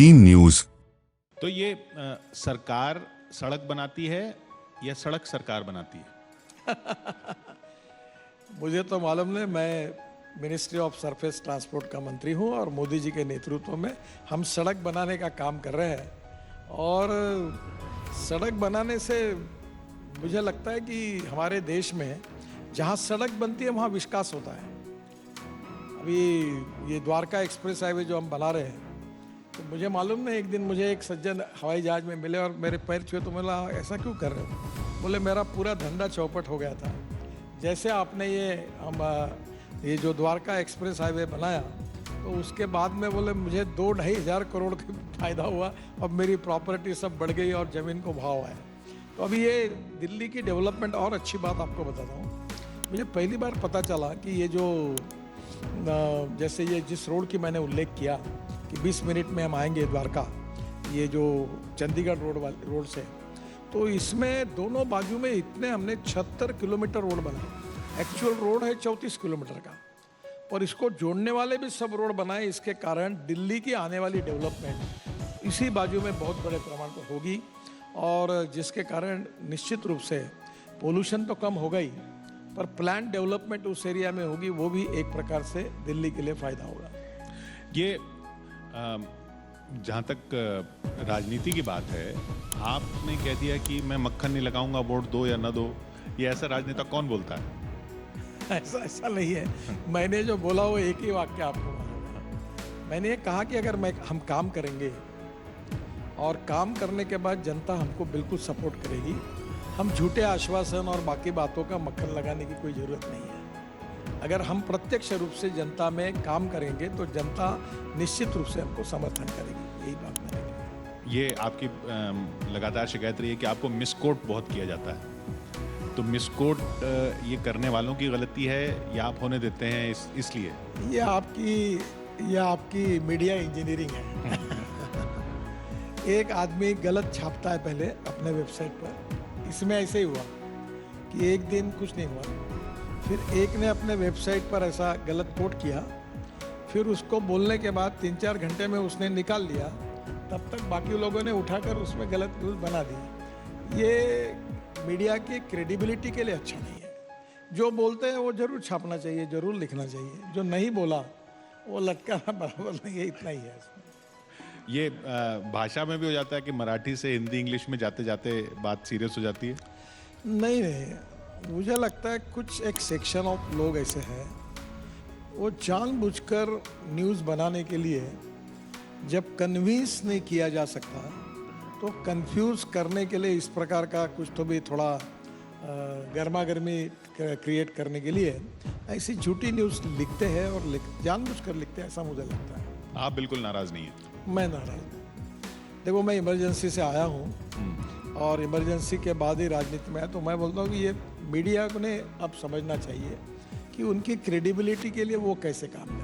18 news. तो ये सरकार सड़क बनाती है या सड़क सरकार बनाती है? मुझे तो मालूम नहीं। मैं मिनिस्ट्री ऑफ सरफेस ट्रांसपोर्ट का मंत्री हूं और मोदी जी के नेतृत्व में हम सड़क बनाने का काम कर रहे हैं। और सड़क बनाने से मुझे लगता है कि हमारे देश में जहां सड़क बनती है वहां विकास होता है। अभी ये द्वारका एक्सप्रेस हाईवे जो हम बना रहे हैं, तो मुझे मालूम नहीं, एक दिन मुझे एक सज्जन हवाई जहाज में मिले और मेरे पैर छुए तो बोला ऐसा क्यों कर रहे हो? बोले मेरा पूरा धंधा चौपट हो गया था। जैसे आपने ये जो द्वारका एक्सप्रेस हाईवे बनाया तो उसके बाद में बोले मुझे 2-2.5 करोड़ का फायदा हुआ। अब मेरी प्रॉपर्टी सब बढ़ गई और ज़मीन को भाव है। तो अभी ये दिल्ली की डेवलपमेंट, और अच्छी बात आपको बताता हूँ, मुझे पहली बार पता चला कि ये जो जैसे ये जिस रोड की मैंने उल्लेख किया कि 20 मिनट में हम आएंगे द्वारका, ये जो चंडीगढ़ रोड से, तो इसमें दोनों बाजू में इतने हमने 76 किलोमीटर रोड बनाए। एक्चुअल रोड है 34 किलोमीटर का, और इसको जोड़ने वाले भी सब रोड बनाए। इसके कारण दिल्ली की आने वाली डेवलपमेंट इसी बाजू में बहुत बड़े प्रमाण पर होगी, और जिसके कारण निश्चित रूप से पोल्यूशन तो कम होगा ही, पर प्लान डेवलपमेंट उस एरिया में होगी, वो भी एक प्रकार से दिल्ली के लिए फायदा होगा। ये जहाँ तक राजनीति की बात है, आपने कह दिया कि मैं मक्खन नहीं लगाऊंगा, वोट दो या न दो। ये ऐसा राजनेता कौन बोलता है? ऐसा नहीं है। मैंने जो बोला वो एक ही वाक्य आपको मालूम है। मैंने ये कहा कि अगर हम काम करेंगे और काम करने के बाद जनता हमको बिल्कुल सपोर्ट करेगी, हम झूठे आश्वासन और बाकी बातों का मक्खन लगाने की कोई ज़रूरत नहीं है। अगर हम प्रत्यक्ष रूप से जनता में काम करेंगे तो जनता निश्चित रूप से हमको समर्थन करेगी। यही बात मैंने कही। ये आपकी लगातार शिकायत रही है कि आपको मिसकोट बहुत किया जाता है, तो मिसकोट ये करने वालों की गलती है या आप होने देते हैं इसलिए? ये आपकी मीडिया इंजीनियरिंग है। एक आदमी गलत छापता है पहले अपने वेबसाइट पर। इसमें ऐसे ही हुआ कि एक दिन कुछ नहीं हुआ, फिर एक ने अपने वेबसाइट पर ऐसा गलत कोट किया, फिर उसको बोलने के बाद 3-4 घंटे में उसने निकाल लिया, तब तक बाकी लोगों ने उठाकर उसमें गलत न्यूज़ बना दी। ये मीडिया की क्रेडिबिलिटी के लिए अच्छा नहीं है। जो बोलते हैं वो जरूर छापना चाहिए, जरूर लिखना चाहिए। जो नहीं बोला वो लटकाना बराबर नहीं है, इतना ही है इसमें। ये भाषा में भी हो जाता है कि मराठी से हिंदी इंग्लिश में जाते जाते बात सीरियस हो जाती है? नहीं, मुझे लगता है कुछ एक सेक्शन ऑफ लोग ऐसे हैं, वो जानबूझकर न्यूज़ बनाने के लिए जब कन्विंस नहीं किया जा सकता तो कंफ्यूज करने के लिए इस प्रकार का कुछ तो भी थोड़ा गर्मा गर्मी क्रिएट करने के लिए ऐसी झूठी न्यूज़ लिखते हैं और जानबूझकर लिखते हैं, ऐसा मुझे लगता है। आप बिल्कुल नाराज़ नहीं हैं? मैं नाराज़ नहीं। देखो, मैं इमरजेंसी से आया हूँ और इमरजेंसी के बाद ही राजनीति में आया, तो मैं बोलता हूँ कि ये मीडिया को ने अब समझना चाहिए कि उनकी क्रेडिबिलिटी के लिए वो कैसे काम करें।